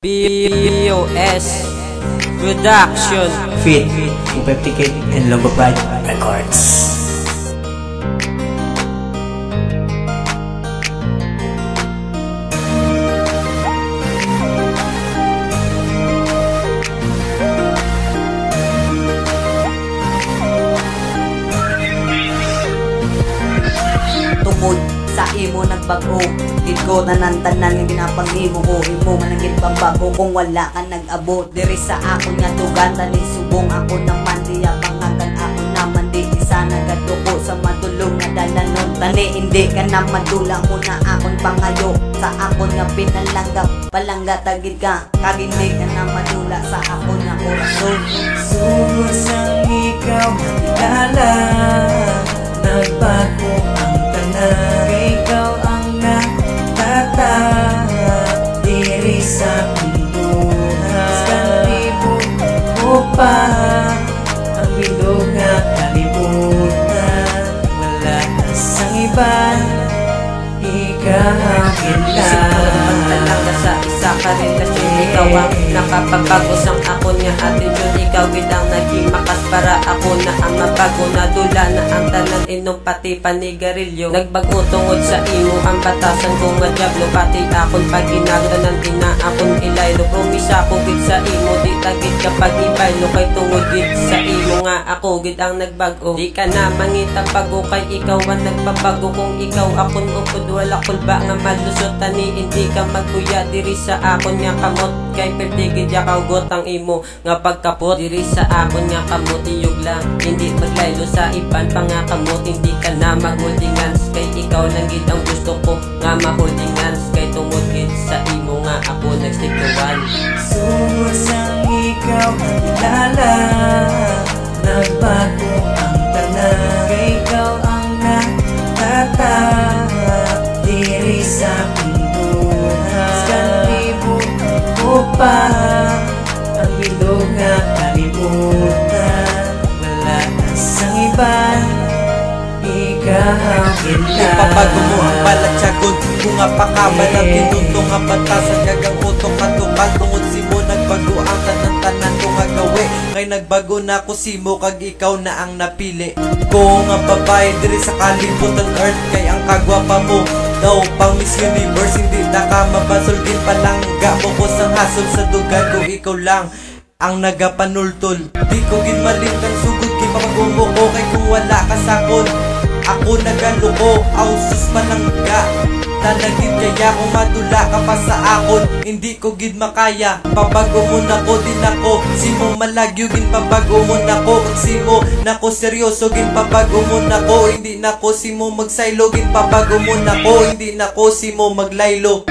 POS Production Fit, Upeptic Kid, and Logo Pride Records. Tungod sa imo nagbago, di ko tanan-tanan nga ginapangimo ko. Imo man ang ginpambago kung wala ka nag-abot diri sa akon nga tugan. Tani subong ako naman diya pangagan ako naman di isa nagaduko sa matulong nga dalanon. Tani hindi ka na madula mo na akon pangayo sa akon nga pinalanggap palangga tagid ka kagindi ka na madula sa akon nga orason. Susang ikaw kilala, nagbago ang tanan. Ikaw ang natata diri sa pintuhan. Kalibot mo pa ang bilog na kalibutan. Wala na sa iba, ikaw ang talaga sa isa ka relasyon. Ikaw ang nakapagbago sang akon nga attitude. Ikaw gitang naging makas para ako na ang mabago. Nadula na ang tanan inom pati panigarilyo. Nagbago tungod sa imo ang batasan kong madjablo. Pati akon pag ginagdanan ina akon ilaylo. Promisa ko gid sa imo di tagit kapag ibaylo. Kay tungod gid sa imo nga ako gid ang nagbago. Di ka na mangita bago kay ikaw ang nagbabago. Kung ikaw akon upod wala kulba nga malusot. Tani hindi ka magkuya diri sa akon nga kamot. Kay pertigid ya kaugot ang imo nga pagkapot. Diri sa akon nga kamot iyog lang hindi maglaylo sa iban pa nga kamot. Hindi ka na magholdingans kay ikaw lang gid ang gusto ko nga maholdingans. Kay tungod gid sa imo nga ako nagstick to one. Susang ikaw kilala, nagbago ang tanan. Ikaw ang natata diri sa pintuhan. Kalibot mo pa ang bilog na kalibutan. Wala na sa iba, ikaw ang kita. Ipabago mo ang balatsagon kung apakabal ang pinuto nga batasan. Gagang utong katukal tungod si mo nagbago ang tanan-tanan ko nga gawi. Ngay nagbago na ko si mo kag ikaw na ang napili ko nga babae diri sa kalibutan earth. Kay ang kagwapa mo daw pang Miss Universe. Hindi na ka mabasol din palangga mo ko sang hasol sa dugan ko. Ikaw lang ang nagapanultol. Di ko gid malimtan sugod kay papagumo ko. Kay kung wala ka sakon ako nagaluko. Ausus palangga talagid kaya kung madula ka pa sa akon. Hindi ko gid makaya pabago mo na ko din ako. Si mo malagyo gin pabago mo na ko. Kung si mo nako seryoso gin pabago mo na ko. Hindi nako si mo magsaylo gin pabago mo na ko. Hindi nako si mo maglaylo.